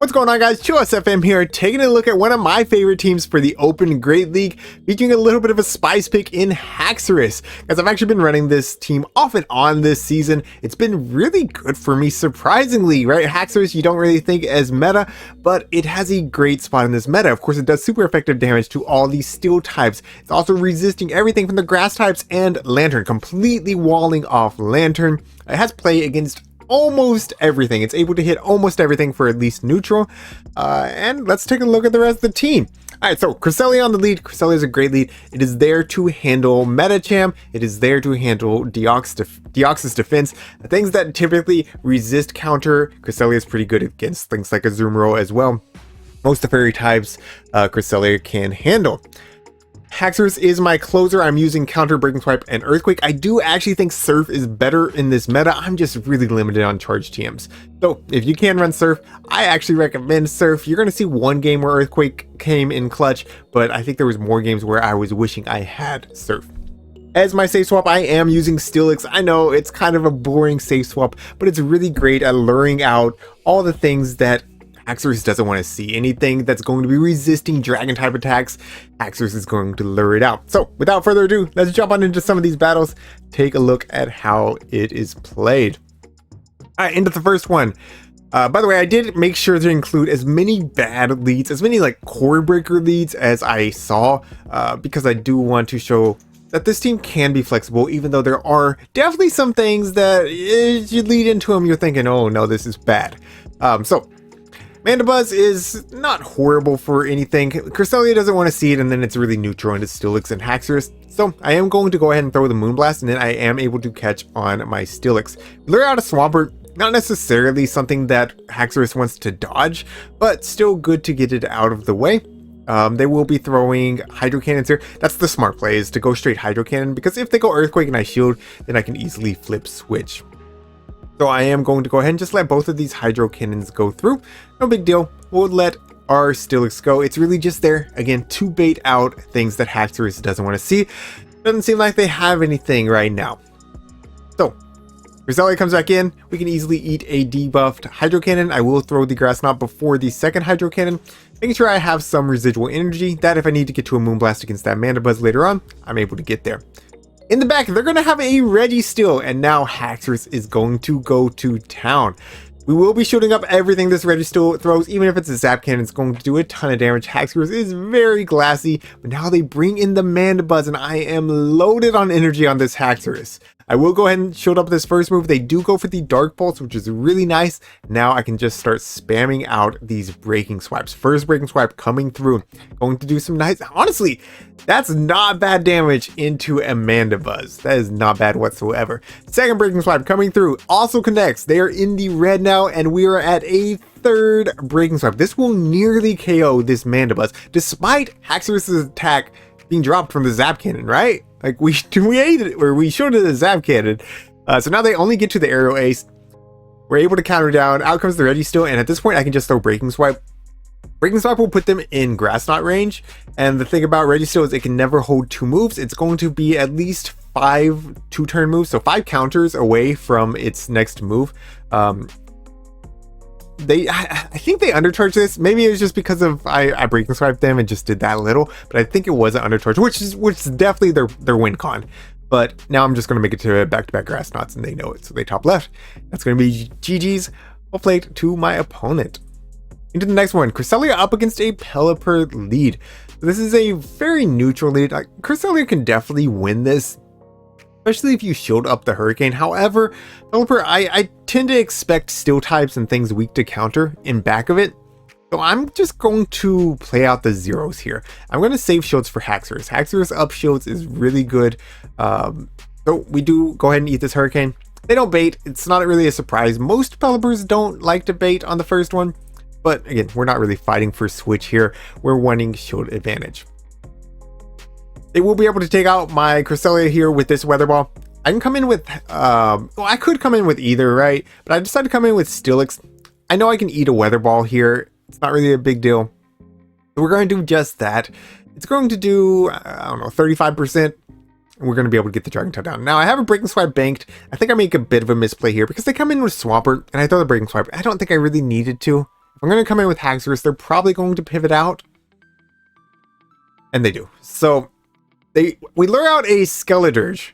What's going on, guys? ChillisFM here, taking a look at one of my favorite teams for the Open Great League, featuring a little bit of a spice pick in HAXORUS. Guys, I've actually been running this team off and on this season. It's been really good for me, surprisingly, right? HAXORUS you don't really think as meta, but it has a great spot in this meta. Of course, it does super effective damage to all these steel types. It's also resisting everything from the grass types and Lantern, completely walling off Lantern. It has play against almost everything. It's able to hit almost everything for at least neutral. And let's take a look at the rest of the team. Alright, so Cresselia on the lead. Cresselia is a great lead. It is there to handle Metacham. It is there to handle Deoxys defense. The things that typically resist counter, Cresselia is pretty good against things like Azumarill as well. Most of the fairy types Cresselia can handle. HAXORUS is my closer. I'm using counter, Breaking Swipe, and Earthquake. I do actually think Surf is better in this meta. I'm just really limited on charge TMs. So if you can run Surf, I actually recommend Surf. You're going to see one game where Earthquake came in clutch, but I think there was more games where I was wishing I had Surf. As my safe swap, I am using Steelix. I know it's kind of a boring safe swap, but it's really great at luring out all the things that HAXORUS doesn't want to see. Anything that's going to be resisting dragon type attacks, HAXORUS is going to lure it out. So without further ado, let's jump on into some of these battles, take a look at how it is played. Alright, into the first one. By the way, I did make sure to include as many bad leads, as many like core breaker leads as I saw, because I do want to show that this team can be flexible, even though there are definitely some things that if you lead into them, you're thinking, oh no, this is bad. So Mandibuzz is not horrible for anything. Cresselia doesn't want to see it, and then it's really neutral into Steelix and HAXORUS. So I am going to go ahead and throw the Moonblast, and then I am able to catch on my Steelix. Lure out a Swampert, not necessarily something that HAXORUS wants to dodge, but still good to get it out of the way. They will be throwing Hydro Cannons here. That's the smart play, is to go straight Hydro Cannon, because if they go Earthquake and I shield, then I can easily flip switch. So I am going to go ahead and just let both of these Hydro Cannons go through. No big deal. We'll let our Steelix go. It's really just there, again, to bait out things that HAXORUS doesn't want to see. Doesn't seem like they have anything right now. So Cresselia comes back in. We can easily eat a debuffed Hydro Cannon. I will throw the Grass Knot before the second Hydro Cannon, making sure I have some residual energy that if I need to get to a Moonblast against that Mandibuzz later on, I'm able to get there. In the back, they're going to have a Registeel, and now HAXORUS is going to go to town. We will be shooting up everything this Registeel throws. Even if it's a Zap Cannon, it's going to do a ton of damage. HAXORUS is very glassy, but now they bring in the Mandibuzz, and I am loaded on energy on this HAXORUS. I will go ahead and shoot up this first move. They do go for the Dark Pulse, which is really nice. Now I can just start spamming out these Breaking Swipes. First Breaking Swipe coming through. Going to do some nice... Honestly, that's not bad damage into a Mandibuzz. That is not bad whatsoever. Second Breaking Swipe coming through. Also connects. They are in the red now, and we are at a third Breaking Swipe. This will nearly KO this Mandibuzz, despite HAXORUS' attack being dropped from the Zap Cannon, right? Like we ate it, or we showed it a Zap Cannon. So now they only get to the Aerial Ace. We're able to counter down. Out comes the Registeel, and at this point I can just throw Breaking Swipe. Breaking Swipe will put them in Grass Knot range. And the thing about Registeel is it can never hold two moves. It's going to be at least 5 two-turn moves, so 5 counters away from its next move. I think they undercharged this. Maybe it was just because of I Breaking Swipe them and just did that little, but I think it was an undercharge, which is definitely their win con. But now I'm just going to make it to back-to-back Grass Knots, and they know it, so they top left. That's going to be GG's. Well played to my opponent. Into the next one, Cresselia up against a Pelipper lead. This is a very neutral lead. Cresselia can definitely win this, especially if you shield up the Hurricane. However, Pelipper, I tend to expect steel types and things weak to counter in back of it. So I'm just going to play out the zeros here. I'm going to save shields for HAXORUS. HAXORUS up shields is really good. So we do go ahead and eat this Hurricane. They don't bait. It's not really a surprise. Most Pelippers don't like to bait on the first one. But again, we're not really fighting for switch here. We're wanting shield advantage. They will be able to take out my Cresselia here with this Weather Ball. I can come in with, well, I could come in with either, right? But I decided to come in with Steelix. I know I can eat a Weather Ball here. It's not really a big deal. So we're going to do just that. It's going to do, I don't know, 35%. And we're going to be able to get the Dragon Tail down. Now, I have a Breaking Swipe banked. I think I make a bit of a misplay here because they come in with Swampert, and I throw the Breaking Swipe. I don't think I really needed to. if I'm going to come in with HAXORUS, they're probably going to pivot out. And they do. So we lure out a Skeledirge.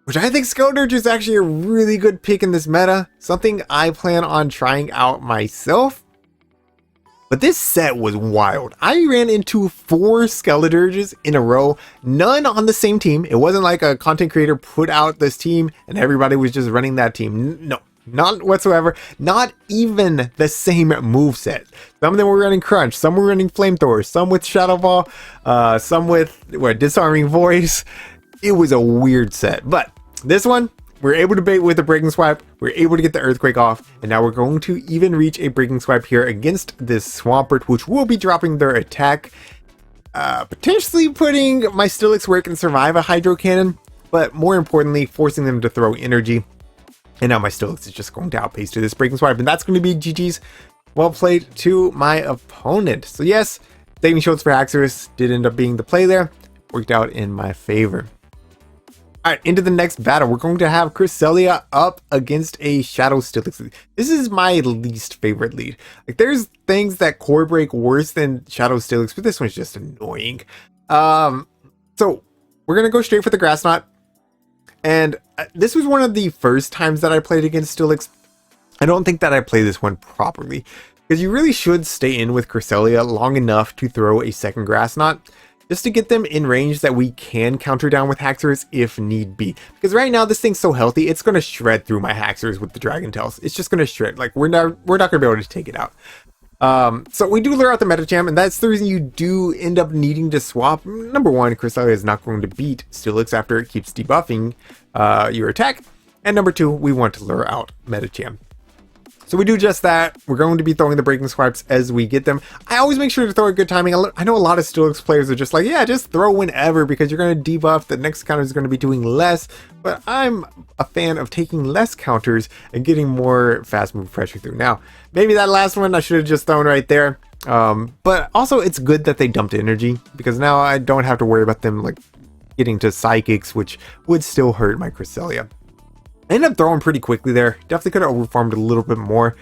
Which I think Skeledirge is actually a really good pick in this meta. Something I plan on trying out myself. But this set was wild. I ran into 4 Skeledirges in a row, none on the same team. It wasn't like a content creator put out this team and everybody was just running that team. No, not whatsoever. Not even the same move set. Some of them were running Crunch, some were running Flamethrower, some with Shadow Ball, some with Disarming Voice. It was a weird set, but this one, we're able to bait with a Breaking Swipe, we're able to get the Earthquake off, and now we're going to even reach a Breaking Swipe here against this Swampert, which will be dropping their attack, potentially putting my Steelix where it can survive a Hydro Cannon, but more importantly, forcing them to throw energy. And now my Steelix is just going to outpace to this Breaking Swipe, and that's going to be GG's. Well played to my opponent. So yes, saving shields for HAXORUS did end up being the play there. Worked out in my favor. Alright, into the next battle. We're going to have Cresselia up against a Shadow Steelix. This is my least favorite lead. Like, there's things that core break worse than Shadow Steelix, but this one's just annoying. So we're going to go straight for the Grass Knot. And this was one of the first times that I played against Steelix. I don't think that I played this one properly, because you really should stay in with Cresselia long enough to throw a second Grass Knot, just to get them in range that we can counter down with HAXORUS if need be. Because right now this thing's so healthy, it's going to shred through my HAXORUS with the Dragon Tails. It's just going to shred. Like, we're not going to be able to take it out. So we do lure out the Metacham, and that's the reason you do end up needing to swap. Number one, Cresselia is not going to beat Steelix after it keeps debuffing your attack. And number two, we want to lure out Metacham. So we do just that. We're going to be throwing the Breaking Swipes as we get them. I always make sure to throw a good timing. I know a lot of Steelix players are just like, yeah, just throw whenever because you're going to debuff. The next counter is going to be doing less. But I'm a fan of taking less counters and getting more fast move pressure through. Now, maybe that last one I should have just thrown right there. But also it's good that they dumped energy, because now I don't have to worry about them like getting to Psychics, which would still hurt my Cresselia. I ended up throwing pretty quickly there. Definitely could have overfarmed a little bit more.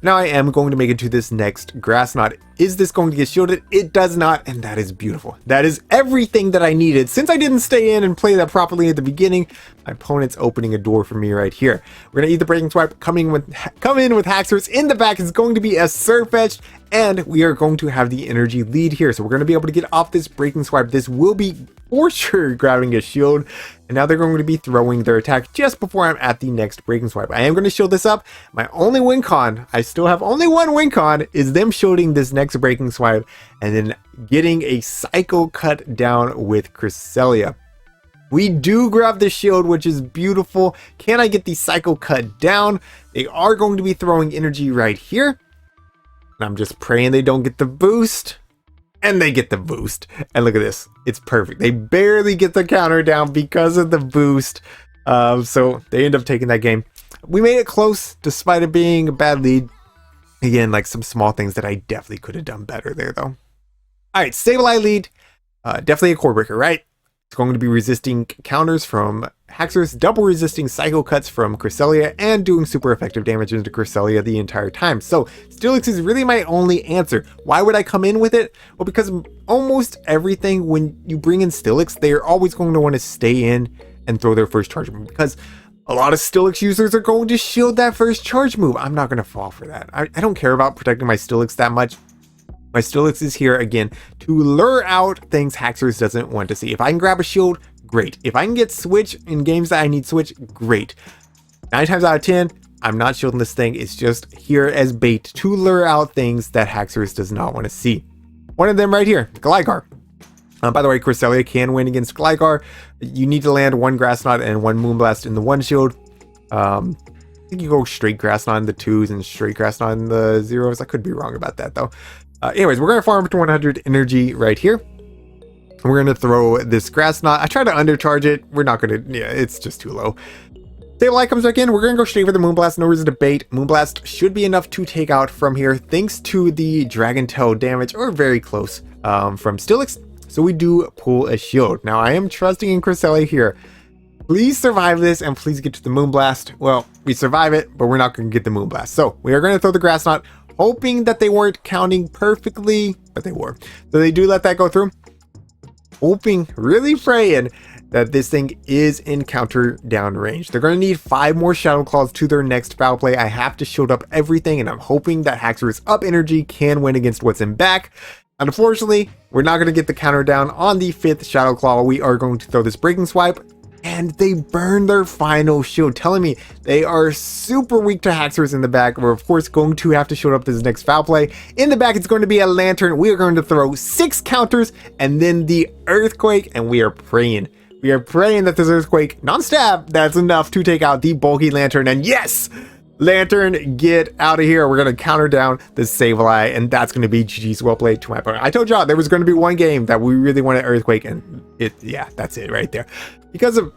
Now I am going to make it to this next Grass Knot. Is this going to get shielded? It does not, and that is beautiful. That is everything that I needed. Since I didn't stay in and play that properly at the beginning, my opponent's opening a door for me right here. We're going to eat the Breaking Swipe, come in with HAXORUS. In the back is going to be a Surfetch, and we are going to have the energy lead here. So we're going to be able to get off this Breaking Swipe. This will be for sure grabbing a shield, and now they're going to be throwing their attack just before I'm at the next Breaking Swipe. I am going to shield this up. My only win con, I still have only one win con, is them shielding this next Breaking Swipe and then getting a Psycho Cut down with Cresselia. We do grab the shield, which is beautiful. Can I get the Psycho Cut down? They are going to be throwing energy right here, and I'm just praying they don't get the boost. And they get the boost. And look at this. It's perfect. They barely get the counter down because of the boost. So they end up taking that game. We made it close despite it being a bad lead. Again, like some small things that I definitely could have done better there, though. All right, Stable Eye lead. Definitely a core breaker, right? It's going to be resisting counters from HAXORUS, double resisting Psycho Cuts from Cresselia, and doing super effective damage into Cresselia the entire time. So Steelix is really my only answer. Why would I come in with it? Well, because almost everything, when you bring in Steelix, they are always going to want to stay in and throw their first charge move, because a lot of Steelix users are going to shield that first charge move. I'm not going to fall for that. I don't care about protecting my Steelix that much. My Steelix is here again to lure out things HAXORUS doesn't want to see. If I can grab a shield, great. If I can get switch in games that I need switch, great. 9 times out of 10, I'm not shielding this thing. It's just here as bait to lure out things that HAXORUS does not want to see. One of them right here, Gligar. By the way, Cresselia can win against Gligar. You need to land one Grass Knot and one Moonblast in the one shield. I think you go straight Grass Knot in the 2s and straight Grass Knot in the 0s. I could be wrong about that though. Anyways, we're going to farm up to 100 energy right here. We're going to throw this Grass Knot. I try to undercharge it. We're not going to, yeah, it's just too low. Stable Eye comes back in. We're going to go straight for the Moonblast. No reason to bait. Moonblast should be enough to take out from here, thanks to the Dragon Tail damage, or very close, from Steelix. So we do pull a shield. Now I am trusting in Cresselia here. Please survive this and please get to the Moonblast. Well, we survive it, but we're not going to get the Moonblast. So we are going to throw the Grass Knot, hoping that they weren't counting perfectly, but they were. So they do let that go through. Hoping, really praying that this thing is in counter down range. They're going to need 5 more Shadow Claws to their next foul play. I have to shield up everything, and I'm hoping that HAXORUS up energy can win against what's in back. Unfortunately, we're not going to get the counter down on the 5th Shadow Claw. We are going to throw this Breaking Swipe, and they burn their final shield, telling me they are super weak to HAXORUS in the back. We're of course going to have to shield up this next foul play. In the back, it's going to be a Lantern. We are going to throw 6 counters and then the Earthquake, and we are praying. We are praying that this Earthquake non-stab, that's enough to take out the bulky Lantern. And yes, Lantern, get out of here. We're going to counter down the Sableye, and that's going to be GG's. Well played to my opponent. I told y'all there was going to be one game that we really wanted Earthquake, and yeah, that's it right there. Because of,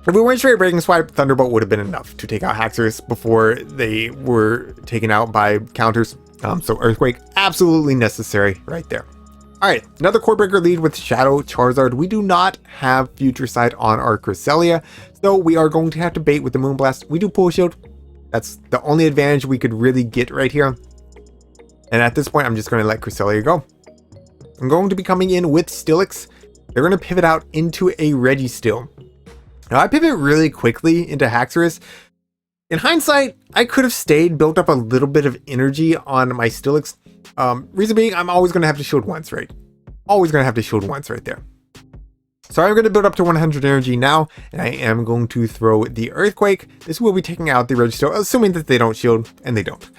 if we went straight Breaking Swipe, Thunderbolt would have been enough to take out HAXORUS before they were taken out by counters. So Earthquake, absolutely necessary right there. Alright, another Core Breaker lead with Shadow Charizard. We do not have Future Sight on our Cresselia, so we are going to have to bait with the Moonblast. We do pull shield. That's the only advantage we could really get right here. And at this point, I'm just going to let Cresselia go. I'm going to be coming in with Steelix. They're going to pivot out into a Registeel. Now, I pivot really quickly into HAXORUS. In hindsight, I could have stayed, built up a little bit of energy on my Steelix. Reason being, I'm always going to have to shield once, right? Always going to have to shield once right there. So I'm going to build up to 100 energy now, and I am going to throw the Earthquake. This will be taking out the Registeel, assuming that they don't shield, and they don't.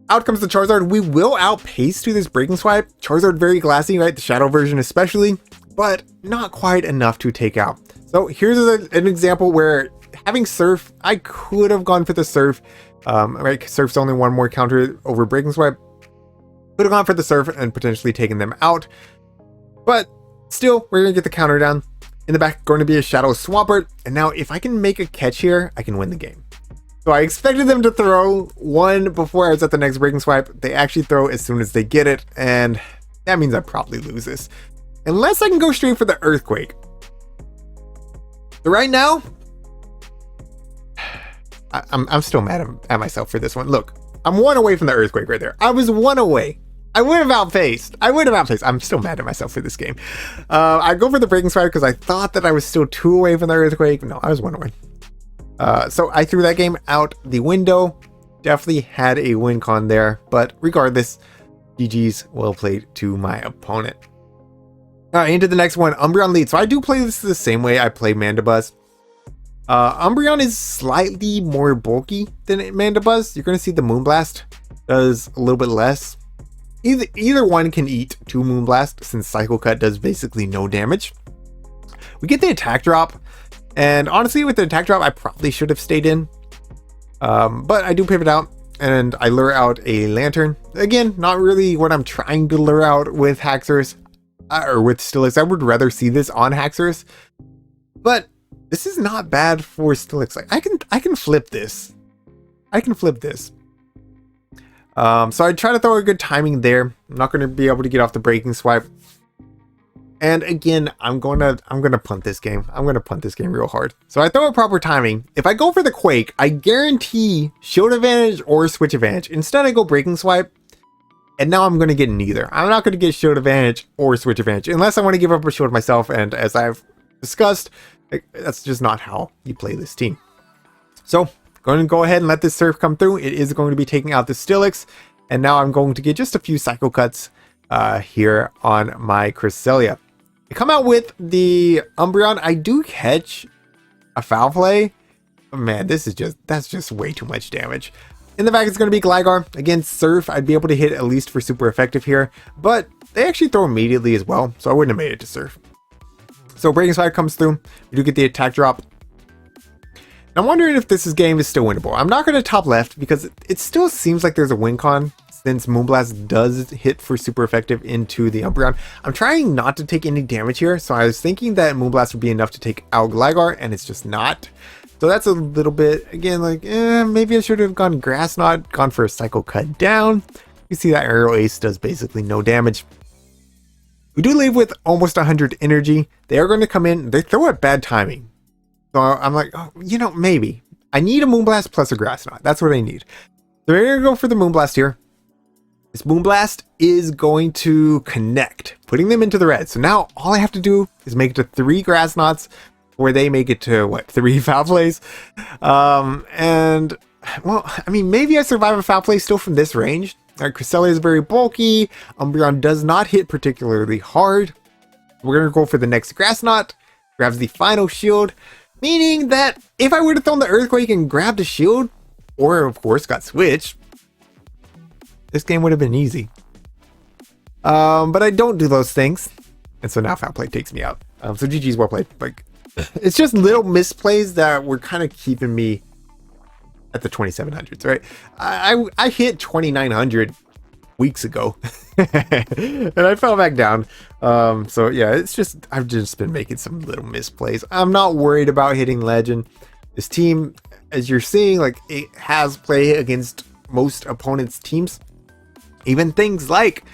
Out comes the Charizard. We will outpace to this Breaking Swipe. Charizard very glassy, right? The Shadow version especially, but not quite enough to take out. So here's an example where having Surf, I could have gone for the Surf. Right? Surf's only one more counter over Breaking Swipe. Could have gone for the Surf and potentially taken them out. But still, we're going to get the counter down. In the back, going to be a Shadow Swampert. And now if I can make a catch here, I can win the game. So I expected them to throw one before I was at the next Breaking Swipe. They actually throw as soon as they get it. And that means I probably lose this. Unless I can go straight for the Earthquake. So right now, I'm still mad at myself for this one. Look, I'm 1 away from the Earthquake right there. I was 1 away. I would have outpaced. I'm still mad at myself for this game. I go for the Breaking Swipe because I thought that I was still 2 away from the Earthquake. No, I was 1 away. So I threw that game out the window. Definitely had a win con there. But regardless, GG's, well played to my opponent. Alright, into the next one, Umbreon lead. So I do play this the same way I play Mandibuzz. Umbreon is slightly more bulky than Mandibuzz. You're going to see the Moonblast does a little bit less. Either one can eat 2 Moonblast since Cycle Cut does basically no damage. We get the attack drop, and honestly with the attack drop I probably should have stayed in. But I do pivot out and I lure out a Lantern. Again, not really what I'm trying to lure out with HAXORUS or with Steelix. I would rather see this on HAXORUS. But this is not bad for Steelix. Like I can flip this. I can flip this. So I try to throw a good timing there. I'm not going to be able to get off the Breaking Swipe. And again, I'm gonna punt this game. I'm going to punt this game real hard. So I throw a proper timing. If I go for the Quake, I guarantee shield advantage or switch advantage. Instead, I go Breaking Swipe. And now I'm going to get neither. I'm not going to get shield advantage or switch advantage unless I want to give up a shield myself. And as I've discussed, that's just not how you play this team. So going to go ahead and let this Surf come through. It is going to be taking out the Steelix. And now I'm going to get just a few Cycle Cuts here on my Cresselia. I come out with the Umbreon. I do catch a foul play. But man, that's just way too much damage. In the back, it's going to be Gligar. Again, Surf, I'd be able to hit at least for super effective here. But they actually throw immediately as well. So I wouldn't have made it to Surf. So Breaking Swipe comes through. We do get the attack drop. I'm wondering if this game is still winnable. I'm not going to top left because it still seems like there's a win con since Moonblast does hit for super effective into the Umbreon. I'm trying not to take any damage here. So I was thinking that Moonblast would be enough to take out Gligar, and it's just not. So that's a little bit, again, like, maybe I should have gone Grass Knot, gone for a Cycle Cut down. You see that Aerial Ace does basically no damage. We do leave with almost 100 energy. They are going to come in. They throw at bad timing. So I'm like, oh, you know, maybe. I need a Moonblast plus a Grass Knot. That's what I need. So we're going to go for the Moonblast here. This Moonblast is going to connect, putting them into the red. So now all I have to do is make it to 3 Grass Knots, where they make it to, what, 3 Foul Plays? And, well, I mean, maybe I survive a Foul Play still from this range. Cresselia is very bulky. Umbreon does not hit particularly hard. We're going to go for the next Grass Knot. Grabs the final shield. Meaning that if I would have thrown the Earthquake and grabbed a shield, or of course got switched, this game would have been easy. But I don't do those things. And so now Foul Play takes me out. So GG's, well played. Like, it's just little misplays that were kind of keeping me at the 2700s, right? I hit 2900 weeks ago and I fell back down. So yeah, it's just, I've just been making some little misplays. I'm not worried about hitting legend. This team, as you're seeing, like, it has play against most opponents' teams. Even things like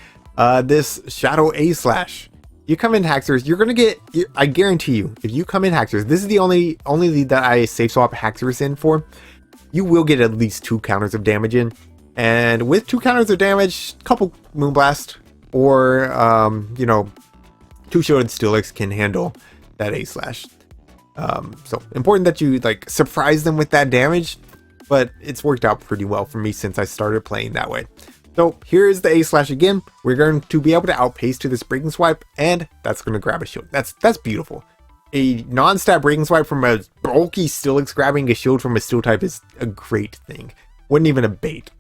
this Shadow A Slash. You come in HAXORUS, you're gonna get, I guarantee you, if you come in HAXORUS, this is the only lead that I safe swap HAXORUS in for, you will get at least 2 counters of damage in. And with 2 counters of damage, couple Moonblast, or you know, 2 shielded Steelix can handle that A Slash. So important that you like surprise them with that damage, but it's worked out pretty well for me since I started playing that way. So here is the A Slash again. We're going to be able to outpace to this Breaking Swipe, and that's going to grab a shield. That's beautiful. A non-stat Breaking Swipe from a bulky Steelix grabbing a shield from a Steel type is a great thing. Wasn't even a bait.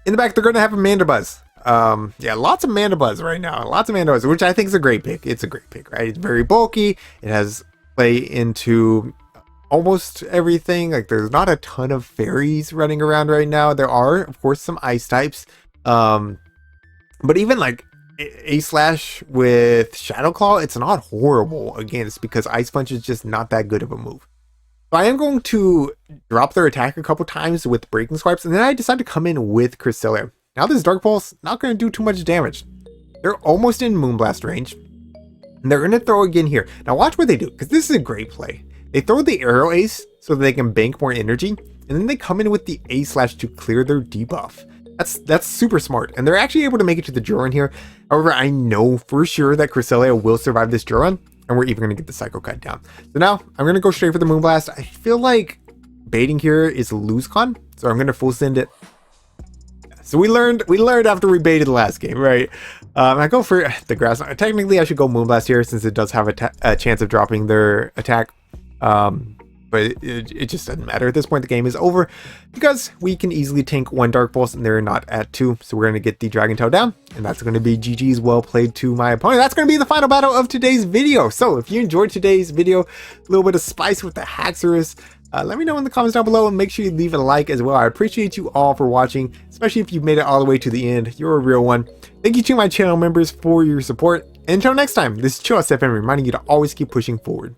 In the back, they're going to have a Mandibuzz. Yeah, lots of Mandibuzz right now. Lots of Mandibuzz, which I think is a great pick. It's a great pick, right? It's very bulky. It has play into almost everything. Like, there's not a ton of fairies running around right now. There are, of course, some ice types. But even like A Slash with Shadow Claw, it's not horrible against, because Ice Punch is just not that good of a move. So I am going to drop their attack a couple times with Breaking Swipes, and then I decide to come in with Cresselia. Now this Dark Pulse, not going to do too much damage. They're almost in Moonblast range, and they're going to throw again here. Now watch what they do, because this is a great play. They throw the Arrow Ace so that they can bank more energy, and then they come in with the A Slash to clear their debuff. That's super smart, and they're actually able to make it to the Joran here. However, I know for sure that Cresselia will survive this Joran, and we're even going to get the Psycho Cut down. So now I'm going to go straight for the Moonblast. I feel like baiting here is lose con, so I'm going to full send it. So we learned after we baited the last game, right? I go for the Grass. Technically, I should go Moonblast here since it does have a chance of dropping their attack. But it just doesn't matter. At this point, the game is over because we can easily tank 1 Dark Pulse and they're not at 2. So we're going to get the Dragon Tail down, and that's going to be GG's, well played to my opponent. That's going to be the final battle of today's video. So if you enjoyed today's video, a little bit of spice with the HAXORUS, let me know in the comments down below, and make sure you leave a like as well. I appreciate you all for watching, especially if you've made it all the way to the end. You're a real one. Thank you to my channel members for your support. And until next time, this is ChillisFM reminding you to always keep pushing forward.